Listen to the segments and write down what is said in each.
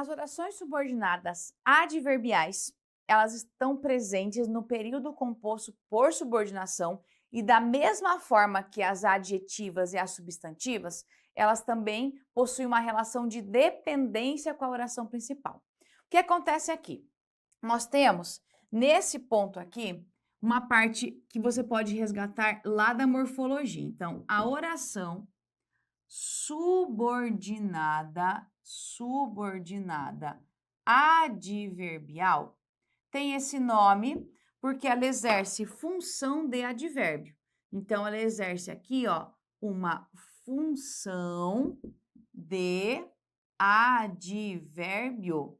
As orações subordinadas adverbiais, elas estão presentes no período composto por subordinação e da mesma forma que as adjetivas e as substantivas, elas também possuem uma relação de dependência com a oração principal. O que acontece aqui? Nós temos, nesse ponto aqui, uma parte que você pode resgatar lá da morfologia. Então, a oração subordinada adverbial tem esse nome porque ela exerce função de advérbio. Então, ela exerce aqui, ó, uma função de advérbio.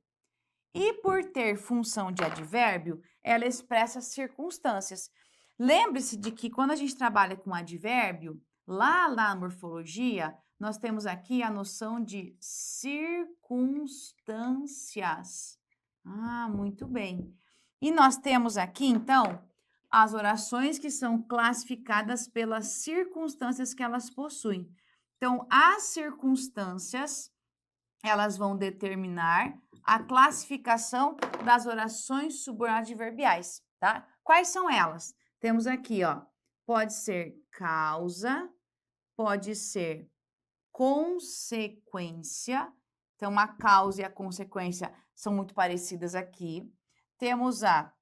E por ter função de advérbio, ela expressa circunstâncias. Lembre-se de que quando a gente trabalha com advérbio, lá na morfologia, nós temos aqui a noção de circunstâncias. Ah, muito bem. E nós temos aqui, então, as orações que são classificadas pelas circunstâncias que elas possuem. Então, as circunstâncias, elas vão determinar a classificação das orações subadverbiais, tá? Quais são elas? Temos aqui, ó, pode ser causa, pode ser consequência. Então, a causa e a consequência são muito parecidas aqui. Temos a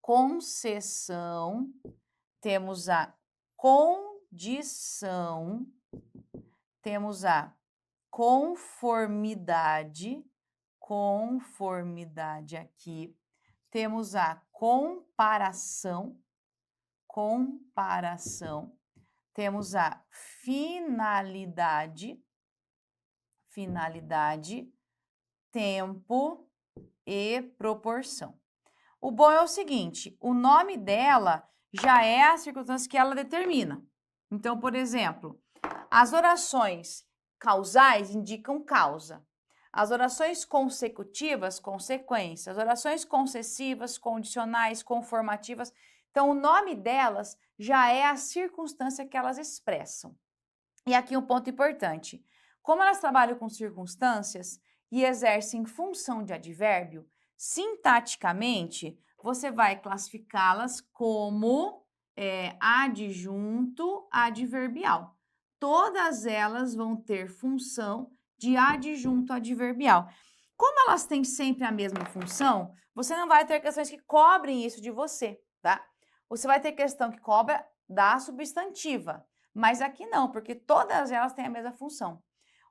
concessão, temos a condição, temos a conformidade aqui. Temos a comparação, temos a finalidade, tempo e proporção. O bom é o seguinte, o nome dela já é a circunstância que ela determina. Então, por exemplo, as orações causais indicam causa. As orações consecutivas, consequência. As orações concessivas, condicionais, conformativas. Então, o nome delas já é a circunstância que elas expressam. E aqui um ponto importante. Como elas trabalham com circunstâncias e exercem função de advérbio, sintaticamente, você vai classificá-las como adjunto adverbial. Todas elas vão ter função de adjunto adverbial. Como elas têm sempre a mesma função, você não vai ter questões que cobrem isso de você, tá? Você vai ter questão que cobra da substantiva, mas aqui não, porque todas elas têm a mesma função.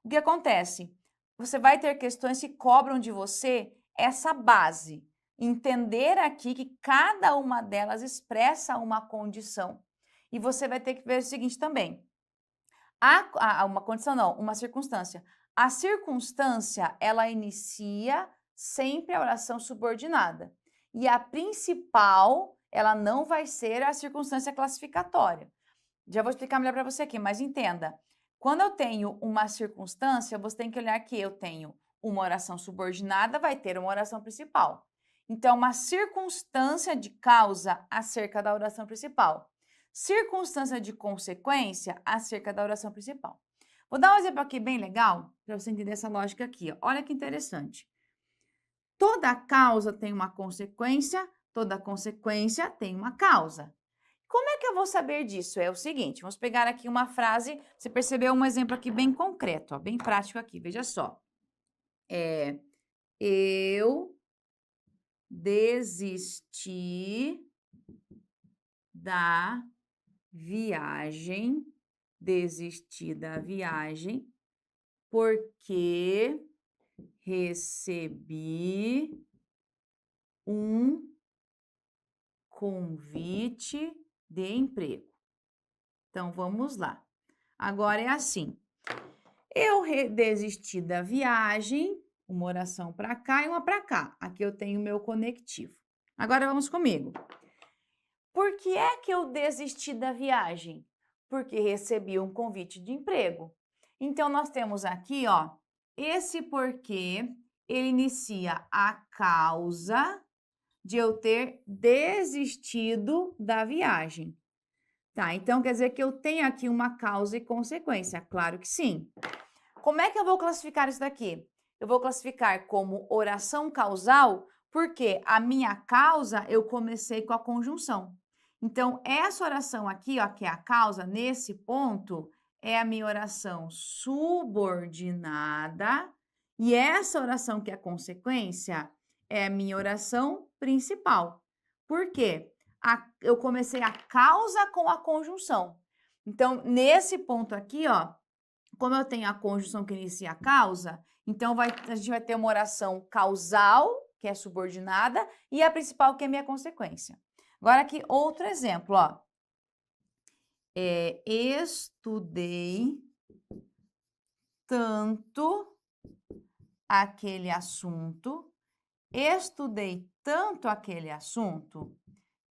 O que acontece? Você vai ter questões que cobram de você essa base. Entender aqui que cada uma delas expressa uma condição. E você vai ter que ver o seguinte também. Uma condição não, uma circunstância. A circunstância, ela inicia sempre a oração subordinada. E a principal, ela não vai ser a circunstância classificatória. Já vou explicar melhor para você aqui, mas entenda. Quando eu tenho uma circunstância, você tem que olhar que eu tenho uma oração subordinada, vai ter uma oração principal. Então, uma circunstância de causa acerca da oração principal. Circunstância de consequência acerca da oração principal. Vou dar um exemplo aqui bem legal para você entender essa lógica aqui. Ó. Olha que interessante. Toda causa tem uma consequência, toda consequência tem uma causa. Como é que eu vou saber disso? É o seguinte, vamos pegar aqui uma frase, você percebeu um exemplo aqui bem concreto, ó, bem prático aqui, veja só. Eu desisti da viagem, porque recebi um convite de emprego. Então, vamos lá. Agora é assim. Eu desisti da viagem, uma oração para cá e uma para cá. Aqui eu tenho o meu conectivo. Agora vamos comigo. Por que é que eu desisti da viagem? Porque recebi um convite de emprego. Então, nós temos aqui, ó, esse porquê, ele inicia a causa de eu ter desistido da viagem. Tá, então quer dizer que eu tenho aqui uma causa e consequência? Claro que sim. Como é que eu vou classificar isso daqui? eu vou classificar como oração causal, porque a minha causa eu comecei com a conjunção. Então, essa oração aqui, ó, que é a causa, nesse ponto, é a minha oração subordinada, e essa oração que é a consequência é a minha oração principal. Por quê? Eu comecei a causa com a conjunção. Então, nesse ponto aqui, ó, como eu tenho a conjunção que inicia a causa, então a gente vai ter uma oração causal, que é subordinada, e a principal, que é minha consequência. Agora aqui, outro exemplo, ó. Estudei tanto aquele assunto,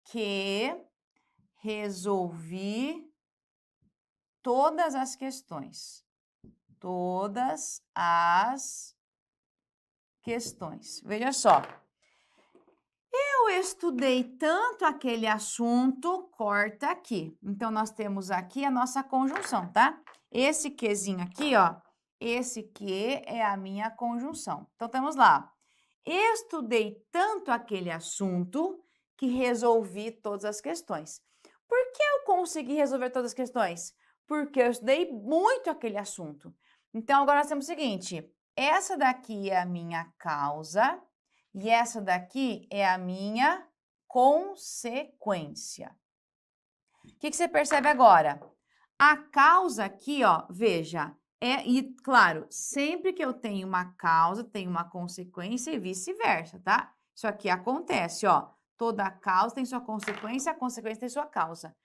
que resolvi todas as questões. Veja só. Eu estudei tanto aquele assunto, corta aqui. Então, nós temos aqui a nossa conjunção, tá? Esse quezinho aqui, ó, esse que é a minha conjunção. Então, temos lá. Estudei tanto aquele assunto que resolvi todas as questões. Por que eu consegui resolver todas as questões? Porque eu estudei muito aquele assunto. Então, agora nós temos o seguinte, essa daqui é a minha causa e essa daqui é a minha consequência. O que você percebe agora? A causa aqui, ó, veja, e claro, sempre que eu tenho uma causa, tem uma consequência e vice-versa, tá? Isso aqui acontece, ó. Toda causa tem sua consequência, a consequência tem sua causa.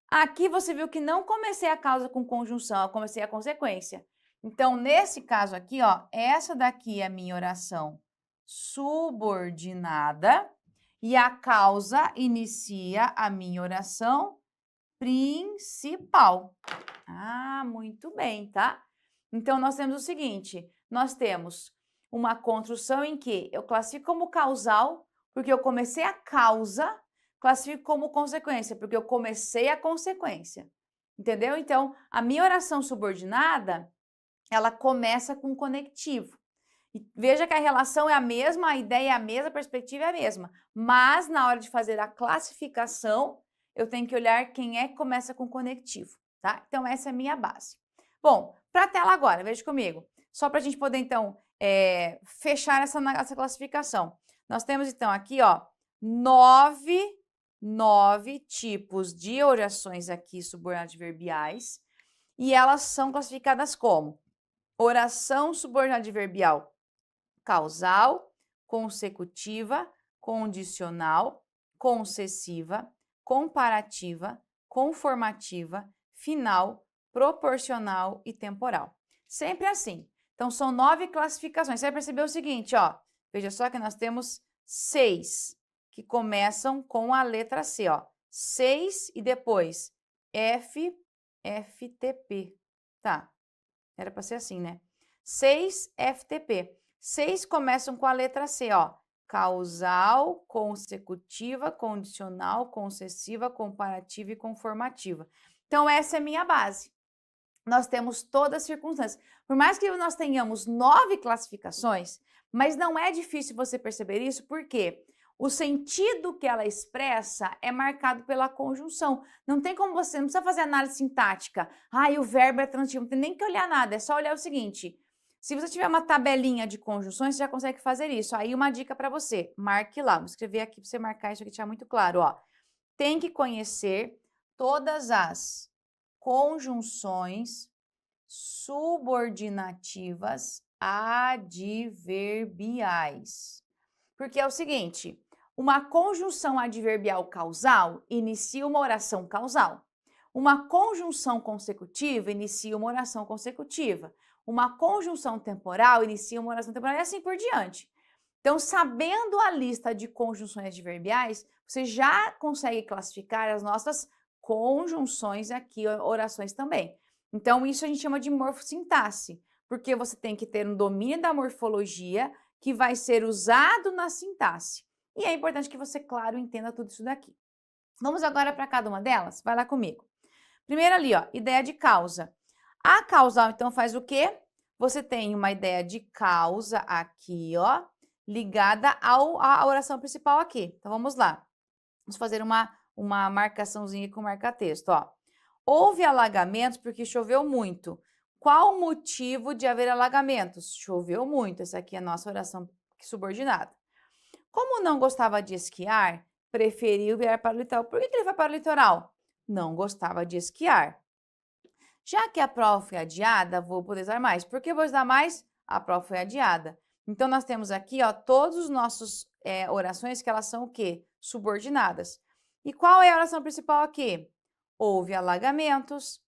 Aqui você viu que não comecei a causa com conjunção, eu comecei a consequência. Então, nesse caso aqui, ó, essa daqui é a minha oração subordinada e a causa inicia a minha oração principal. Ah, muito bem, tá? Então, nós temos o seguinte, nós temos uma construção em que eu classifico como causal, porque eu comecei a causa, classifico como consequência, porque eu comecei a consequência. Entendeu? Então, a minha oração subordinada, ela começa com conectivo. E veja que a relação é a mesma, a ideia é a mesma, a perspectiva é a mesma. Mas, na hora de fazer a classificação, eu tenho que olhar quem é que começa com conectivo, tá? Então, essa é a minha base. Bom, para a tela agora, veja comigo. Só para a gente poder, então, fechar essa classificação. Nós temos, então, aqui, ó, nove tipos de orações aqui subordinadas adverbiais. E elas são classificadas como oração subordinada adverbial causal, consecutiva, condicional, concessiva, comparativa, conformativa, final, proporcional e temporal. Sempre assim. Então, são 9 classificações. Você vai perceber o seguinte, ó. Veja só que nós temos 6 que começam com a letra C, ó. 6 e depois FTP. Tá. Era para ser assim, né? 6 FTP. 6 começam com a letra C, ó. Causal, consecutiva, condicional, concessiva, comparativa e conformativa. Então, essa é a minha base. Nós temos todas as circunstâncias. Por mais que nós tenhamos 9 classificações, mas não é difícil você perceber isso, porque o sentido que ela expressa é marcado pela conjunção. Não tem como você, não precisa fazer análise sintática. Ah, e o verbo é transitivo, não tem nem que olhar nada, é só olhar o seguinte. Se você tiver uma tabelinha de conjunções, você já consegue fazer isso. Aí uma dica para você, marque lá. Vou escrever aqui para você marcar isso aqui, deixar muito claro, ó. Tem que conhecer todas as conjunções subordinativas adverbiais. Porque é o seguinte, uma conjunção adverbial causal inicia uma oração causal. Uma conjunção consecutiva inicia uma oração consecutiva. Uma conjunção temporal inicia uma oração temporal e assim por diante. Então, sabendo a lista de conjunções adverbiais, você já consegue classificar as nossas conjunções aqui, orações também. Então, isso a gente chama de morfossintaxe, porque você tem que ter um domínio da morfologia que vai ser usado na sintaxe. E é importante que você, claro, entenda tudo isso daqui. Vamos agora para cada uma delas? Vai lá comigo. Primeiro ali, ó, ideia de causa. A causal, então, faz o quê? você tem uma ideia de causa aqui, ó, ligada à oração principal aqui. Então, vamos lá. Vamos fazer uma marcaçãozinha com marca-texto, ó. Houve alagamentos porque choveu muito. Qual o motivo de haver alagamentos? Choveu muito. Essa aqui é a nossa oração subordinada. Como não gostava de esquiar, preferiu vir para o litoral. Por que ele foi para o litoral? Não gostava de esquiar. Já que a prova foi adiada, vou poder usar mais. Por que vou usar mais? A prova foi adiada. Então, nós temos aqui, ó, todos os nossos orações que elas são o quê? Subordinadas. E qual é a oração principal aqui? Houve alagamentos,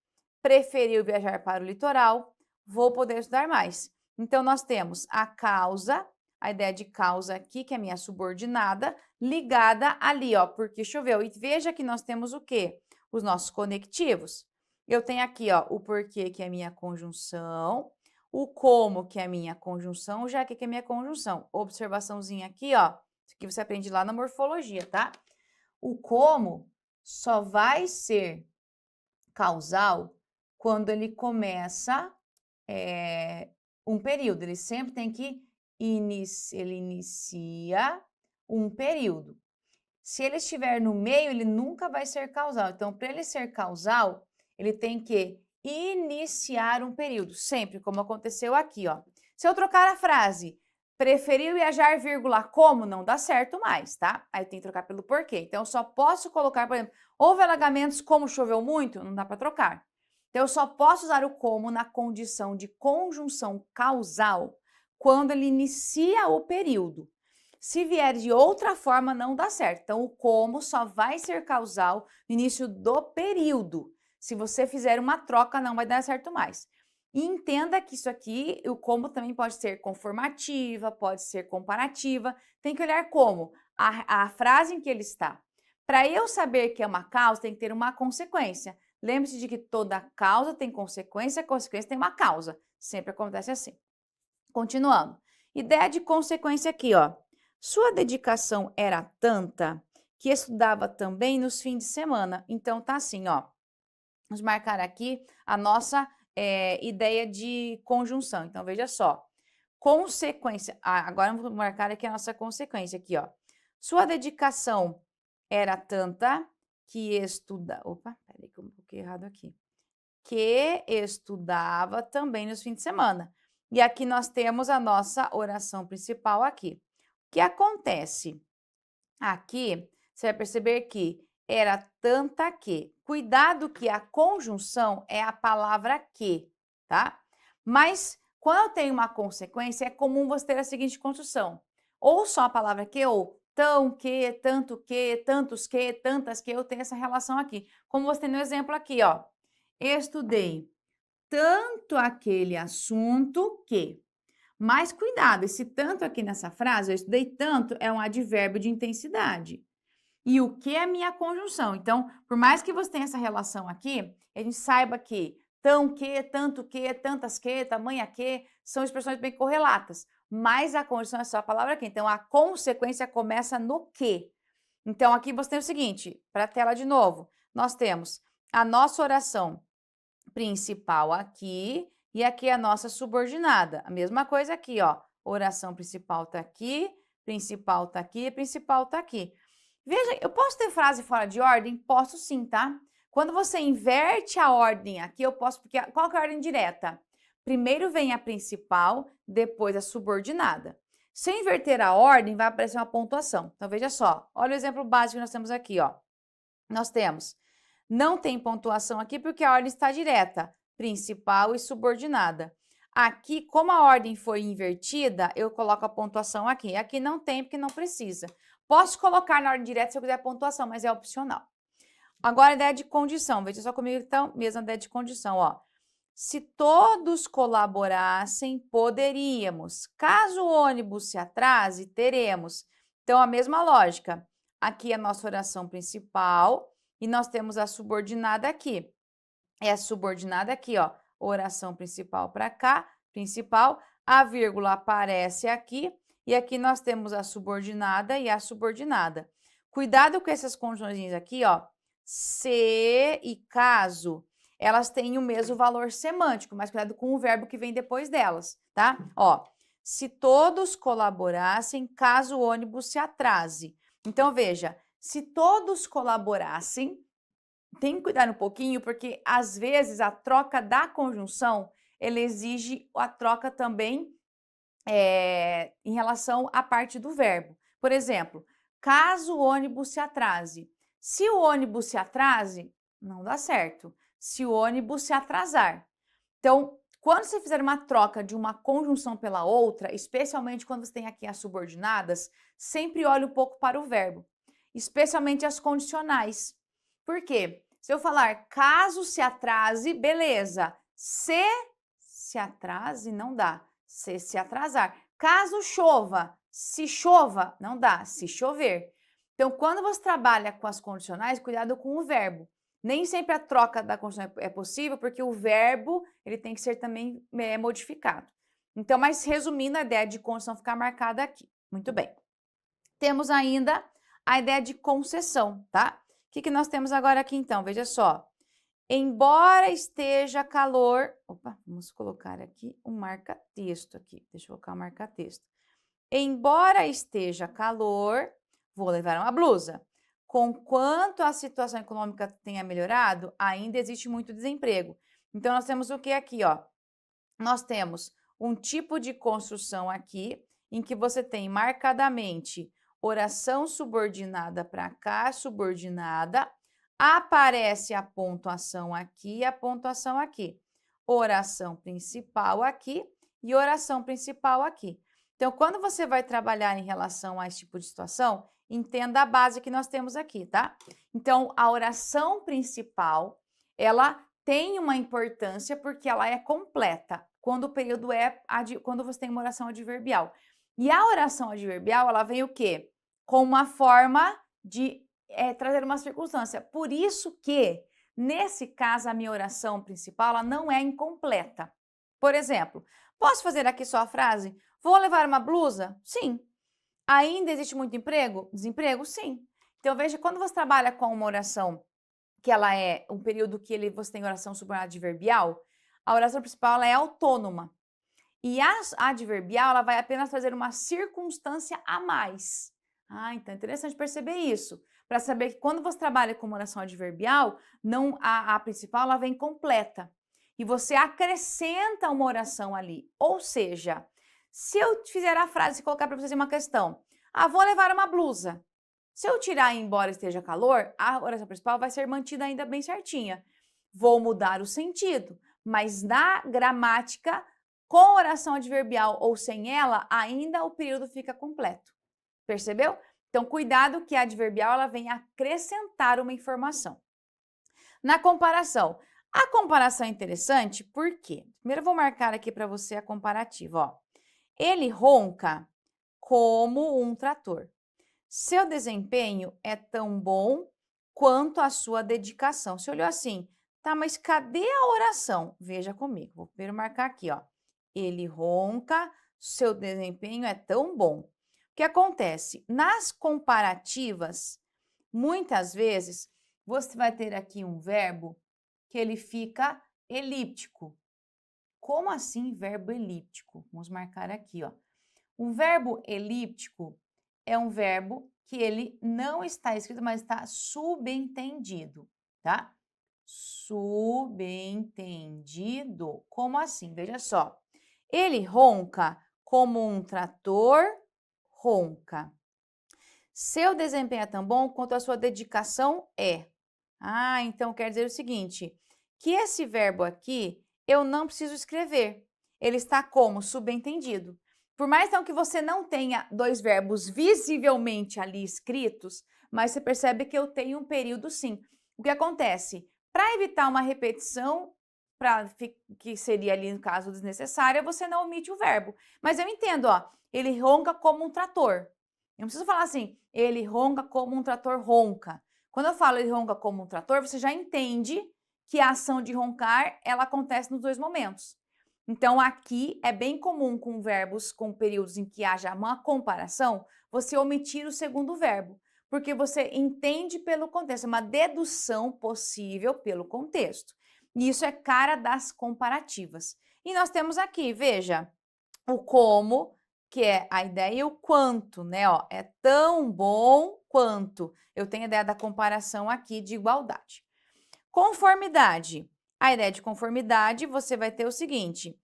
preferiu viajar para o litoral, vou poder estudar mais. Então, nós temos a causa, a ideia de causa aqui, que é minha subordinada, ligada ali, ó, porque choveu. E veja que nós temos o quê? Os nossos conectivos. Eu tenho aqui, ó, o porquê, que é minha conjunção, o como, que é minha conjunção, o já que é minha conjunção. Observaçãozinha aqui, ó, isso aqui você aprende lá na morfologia, tá? O como só vai ser causal quando ele começa um período. Ele sempre tem que ele inicia um período. Se ele estiver no meio, ele nunca vai ser causal. Então, para ele ser causal, ele tem que iniciar um período, sempre, como aconteceu aqui, ó. Se eu trocar a frase, preferiu viajar, vírgula, como, não dá certo mais, tá? Aí tem que trocar pelo porquê. Então, eu só posso colocar, por exemplo, houve alagamentos como choveu muito, não dá para trocar. Então, eu só posso usar o como na condição de conjunção causal quando ele inicia o período. Se vier de outra forma, não dá certo. Então, o como só vai ser causal no início do período. Se você fizer uma troca, não vai dar certo mais. E entenda que isso aqui, o como também pode ser conformativa, pode ser comparativa. Tem que olhar como a frase em que ele está. Para eu saber que é uma causa, tem que ter uma consequência. Lembre-se de que toda causa tem consequência, consequência tem uma causa. Sempre acontece assim. Continuando. Ideia de consequência aqui, ó. Sua dedicação era tanta que estudava também nos fins de semana. Então, tá assim, ó. Vamos marcar aqui a nossa ideia de conjunção. Então, veja só. Consequência. Agora, vamos marcar aqui a nossa consequência aqui, ó. Sua dedicação era tanta que estudava... Opa, peraí que eu coloquei errado aqui. Que estudava também nos fins de semana. E aqui nós temos a nossa oração principal aqui. O que acontece? Aqui, você vai perceber que era tanta que. Cuidado que a conjunção é a palavra que, tá? Mas, quando eu tenho uma consequência, é comum você ter a seguinte construção. Ou só a palavra que, ou tão que, tanto que, tantos que, tantas que, eu tenho essa relação aqui. Como você tem no exemplo aqui, ó. Estudei tanto aquele assunto que... Mas cuidado, esse tanto aqui nessa frase, eu estudei tanto, é um advérbio de intensidade. E o que é minha conjunção? Então, por mais que você tenha essa relação aqui, a gente saiba que tão que, tanto que, tantas que, tamanha que, são expressões bem correlatas. Mas a conjunção é só a palavra que. Então, a consequência começa no que. Então, aqui você tem o seguinte, para a tela de novo, nós temos a nossa oração principal aqui, e aqui é a nossa subordinada. A mesma coisa aqui, ó. Oração principal tá aqui, principal tá aqui, principal tá aqui. Veja, eu posso ter frase fora de ordem? Posso sim, tá? Quando você inverte a ordem aqui, eu posso, porque qual que é a ordem direta? Primeiro vem a principal, depois a subordinada. Se eu inverter a ordem, vai aparecer uma pontuação. Então, veja só. Olha o exemplo básico que nós temos aqui, ó. Nós temos... Não tem pontuação aqui porque a ordem está direta, principal e subordinada. Aqui, como a ordem foi invertida, eu coloco a pontuação aqui. Aqui não tem porque não precisa. Posso colocar na ordem direta se eu quiser pontuação, mas é opcional. Agora, a ideia de condição. Veja só comigo, então, mesma ideia de condição, ó. Se todos colaborassem, poderíamos. Caso o ônibus se atrase, teremos. Então, a mesma lógica. Aqui é a nossa oração principal. E nós temos a subordinada aqui. É a subordinada aqui, ó. Oração principal para cá, principal. A vírgula aparece aqui. E aqui nós temos a subordinada e a subordinada. Cuidado com essas conjunções aqui, ó. Se e caso. elas têm o mesmo valor semântico, mas cuidado com o verbo que vem depois delas, tá? Ó, se todos colaborassem caso o ônibus se atrase. Então, veja, se todos colaborassem, tem que cuidar um pouquinho, porque às vezes a troca da conjunção, ele exige a troca também em relação à parte do verbo. Por exemplo, caso o ônibus se atrase. Se o ônibus se atrase, não dá certo. Se o ônibus se atrasar. Então, quando você fizer uma troca de uma conjunção pela outra, especialmente quando você tem aqui as subordinadas, sempre olhe um pouco para o verbo, especialmente as condicionais. Por quê? Se eu falar caso se atrase, beleza. Se atrase, não dá. Se atrasar. Caso chova, se chova, não dá. Se chover. Então, quando você trabalha com as condicionais, cuidado com o verbo. Nem sempre a troca da condição é possível, porque o verbo ele tem que ser também modificado. Então, mas resumindo, a ideia de condição ficar marcada aqui. Muito bem. Temos ainda a ideia de concessão, tá? O que nós temos agora aqui, então? Veja só. Embora esteja calor... Opa, vamos colocar aqui um marca-texto aqui. Deixa eu colocar um marca-texto. Embora esteja calor, vou levar uma blusa. Conquanto a situação econômica tenha melhorado, ainda existe muito desemprego. Então, nós temos o que aqui, ó? Nós temos um tipo de construção aqui, em que você tem marcadamente oração subordinada para cá, subordinada, aparece a pontuação aqui e a pontuação aqui. Oração principal aqui e oração principal aqui. Então, quando você vai trabalhar em relação a esse tipo de situação, entenda a base que nós temos aqui, tá? Então, a oração principal, ela tem uma importância porque ela é completa, quando o período quando você tem uma oração adverbial. E a oração adverbial, ela vem o quê? Com uma forma de trazer uma circunstância. Por isso que, nesse caso, a minha oração principal, ela não é incompleta. Por exemplo, posso fazer aqui só a frase? Vou levar uma blusa? Sim. Ainda existe muito emprego? Desemprego? Sim. Então, veja, quando você trabalha com uma oração que ela é um período que você tem oração subordinada adverbial, a oração principal ela é autônoma. E a adverbial ela vai apenas trazer uma circunstância a mais. Ah, então é interessante perceber isso. Para saber que quando você trabalha com uma oração adverbial, não a principal ela vem completa. E você acrescenta uma oração ali. Ou seja, se eu fizer a frase e colocar para vocês uma questão, vou levar uma blusa. Se eu tirar embora esteja calor, a oração principal vai ser mantida ainda bem certinha. Vou mudar o sentido, mas na gramática, com oração adverbial ou sem ela, ainda o período fica completo. Percebeu? Então, cuidado que a adverbial ela vem acrescentar uma informação. Na comparação. A comparação é interessante porque, primeiro eu vou marcar aqui para você a comparativa, ó. Ele ronca como um trator. Seu desempenho é tão bom quanto a sua dedicação. Você olhou assim, tá, mas cadê a oração? Veja comigo, vou primeiro marcar aqui, ó. Ele ronca, seu desempenho é tão bom. O que acontece? Nas comparativas, muitas vezes, você vai ter aqui um verbo que ele fica elíptico. Como assim verbo elíptico? Vamos marcar aqui, ó. O verbo elíptico é um verbo que ele não está escrito, mas está subentendido, tá? Subentendido. Como assim? Veja só. Ele ronca como um trator ronca. Seu desempenho é tão bom quanto a sua dedicação é. Então quer dizer o seguinte, que esse verbo aqui eu não preciso escrever. Ele está como subentendido. Por mais então que você não tenha dois verbos visivelmente ali escritos, mas você percebe que eu tenho um período sim. O que acontece? Para evitar uma repetição, que seria ali no caso desnecessária, você não omite o verbo. Mas eu entendo, ó, ele ronca como um trator. Eu não preciso falar assim, ele ronca como um trator ronca. Quando eu falo ele ronca como um trator, você já entende que a ação de roncar, ela acontece nos dois momentos. Então, aqui é bem comum com verbos, com períodos em que haja uma comparação, você omitir o segundo verbo, porque você entende pelo contexto, é uma dedução possível pelo contexto. E isso é cara das comparativas. E nós temos aqui, veja, o como, que é a ideia, e o quanto, né? Ó, é tão bom quanto. Eu tenho a ideia da comparação aqui de igualdade. Conformidade. A ideia de conformidade, você vai ter o seguinte,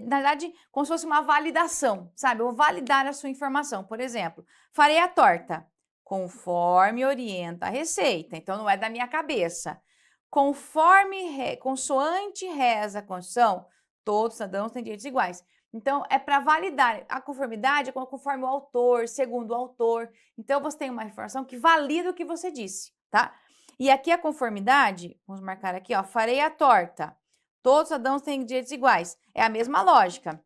na verdade, como se fosse uma validação, sabe? Eu vou validar a sua informação. Por exemplo, farei a torta conforme orienta a receita. Então, não é da minha cabeça. Consoante reza a Constituição, todos os cidadãos têm direitos iguais. Então, é para validar. A conformidade é conforme o autor, segundo o autor. Então, você tem uma informação que valida o que você disse, tá? E aqui a conformidade, vamos marcar aqui, ó, farei a torta. Todos os cidadãos têm direitos iguais. É a mesma lógica.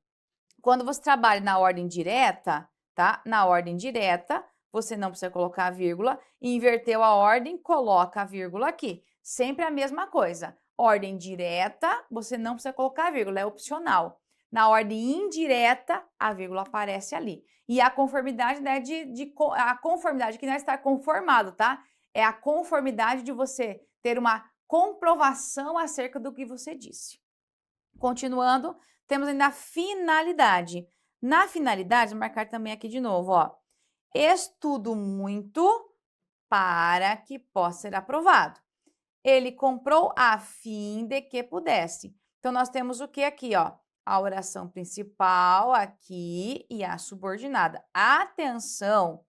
Quando você trabalha na ordem direta, tá? Na ordem direta, você não precisa colocar a vírgula. Inverteu a ordem, coloca a vírgula aqui. Sempre a mesma coisa. Ordem direta, você não precisa colocar a vírgula, é opcional. Na ordem indireta, a vírgula aparece ali. E a conformidade, né, a conformidade que não é estar conformado, tá? É a conformidade de você ter uma comprovação acerca do que você disse. Continuando, temos ainda a finalidade. Na finalidade, vou marcar também aqui de novo, ó. Estudo muito para que possa ser aprovado. Ele comprou a fim de que pudesse. Então, nós temos o que aqui, ó? A oração principal aqui e a subordinada. Atenção,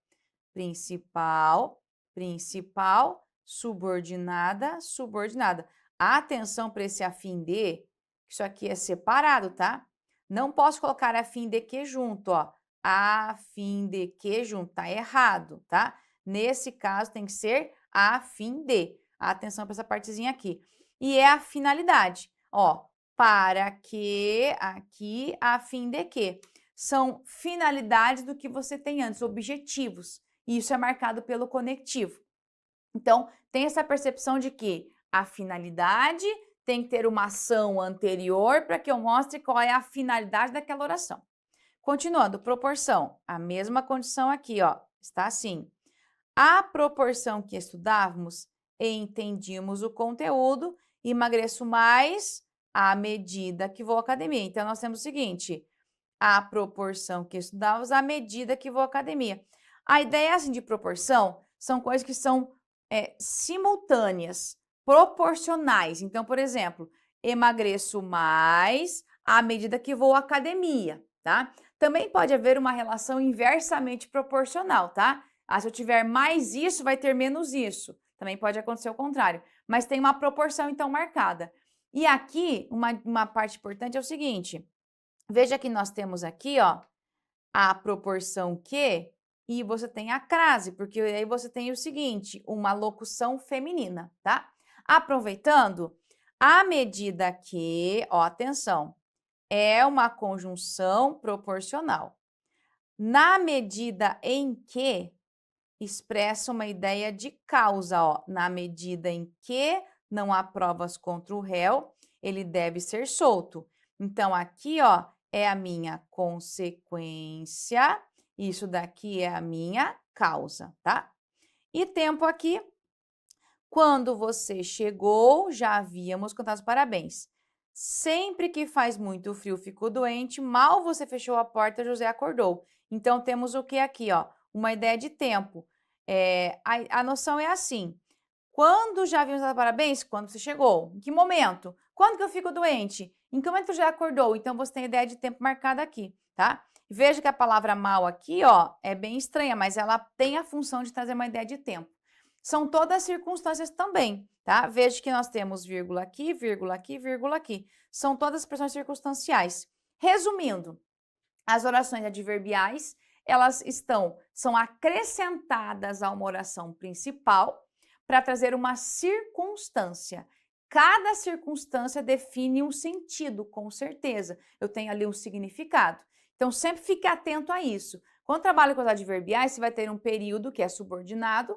principal, principal, subordinada, subordinada. Atenção para esse a fim de, isso aqui é separado, tá? Não posso colocar a fim de que junto, ó. A fim de que junto, tá errado, tá? Nesse caso tem que ser a fim de. Atenção para essa partezinha aqui. E é a finalidade, ó. Para que, aqui, a fim de que. São finalidades do que você tem antes, objetivos. E isso é marcado pelo conectivo. Então, tem essa percepção de que a finalidade tem que ter uma ação anterior para que eu mostre qual é a finalidade daquela oração. Continuando, proporção. A mesma condição aqui, ó. Está assim. À proporção que estudávamos, entendíamos o conteúdo, emagreço mais à medida que vou à academia. Então, nós temos o seguinte, à proporção que estudávamos, à medida que vou à academia. A ideia assim, de proporção são coisas que são simultâneas, proporcionais. Então, por exemplo, emagreço mais à medida que vou à academia, tá? Também pode haver uma relação inversamente proporcional, tá? Se eu tiver mais isso, vai ter menos isso. Também pode acontecer o contrário. Mas tem uma proporção, então, marcada. E aqui, uma parte importante é o seguinte. Veja que nós temos aqui, ó, a proporção que, e você tem a crase, porque aí você tem o seguinte, uma locução feminina, tá? Aproveitando, à medida que, ó, atenção, é uma conjunção proporcional. Na medida em que, expressa uma ideia de causa, ó. Na medida em que não há provas contra o réu, ele deve ser solto. Então, aqui, ó, é a minha consequência, isso daqui é a minha causa, tá? E tempo aqui, quando você chegou, já havíamos cantado os parabéns. Sempre que faz muito frio, ficou doente, mal você fechou a porta, José acordou. Então, temos o que aqui, ó? Uma ideia de tempo. A noção é assim, quando já havíamos dado parabéns? Quando você chegou. Em que momento? Quando que eu fico doente? Em que momento já acordou? Então, você tem a ideia de tempo marcada aqui, tá? Veja que a palavra mal aqui, ó, é bem estranha, mas ela tem a função de trazer uma ideia de tempo. São todas as circunstâncias também, tá? Veja que nós temos vírgula aqui, vírgula aqui, vírgula aqui. São todas expressões circunstanciais. Resumindo, as orações adverbiais, elas são acrescentadas a uma oração principal para trazer uma circunstância. Cada circunstância define um sentido, com certeza. Eu tenho ali um significado. Então, sempre fique atento a isso. Quando trabalha com as adverbiais, você vai ter um período que é subordinado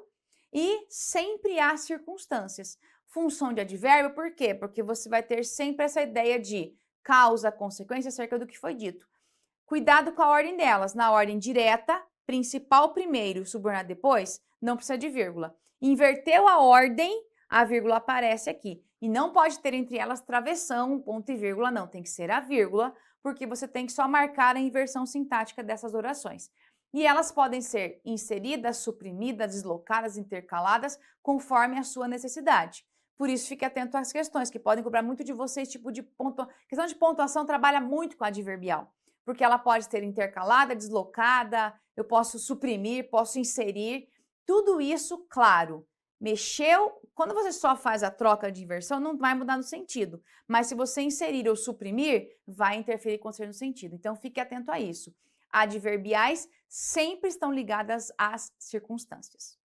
e sempre há circunstâncias. Função de advérbio, por quê? Porque você vai ter sempre essa ideia de causa, consequência acerca do que foi dito. Cuidado com a ordem delas. Na ordem direta, principal primeiro, subordinado depois, não precisa de vírgula. Inverteu a ordem, a vírgula aparece aqui. E não pode ter entre elas travessão, ponto e vírgula, não. Tem que ser a vírgula, porque você tem que só marcar a inversão sintática dessas orações. E elas podem ser inseridas, suprimidas, deslocadas, intercaladas, conforme a sua necessidade. Por isso, fique atento às questões, que podem cobrar muito de vocês, tipo de pontuação. Questão de pontuação trabalha muito com a adverbial, porque ela pode ser intercalada, deslocada, eu posso suprimir, posso inserir. Tudo isso, claro, mexeu. Quando você só faz a troca de inversão, não vai mudar no sentido. Mas se você inserir ou suprimir, vai interferir com o no sentido. Então, fique atento a isso. Adverbiais sempre estão ligadas às circunstâncias.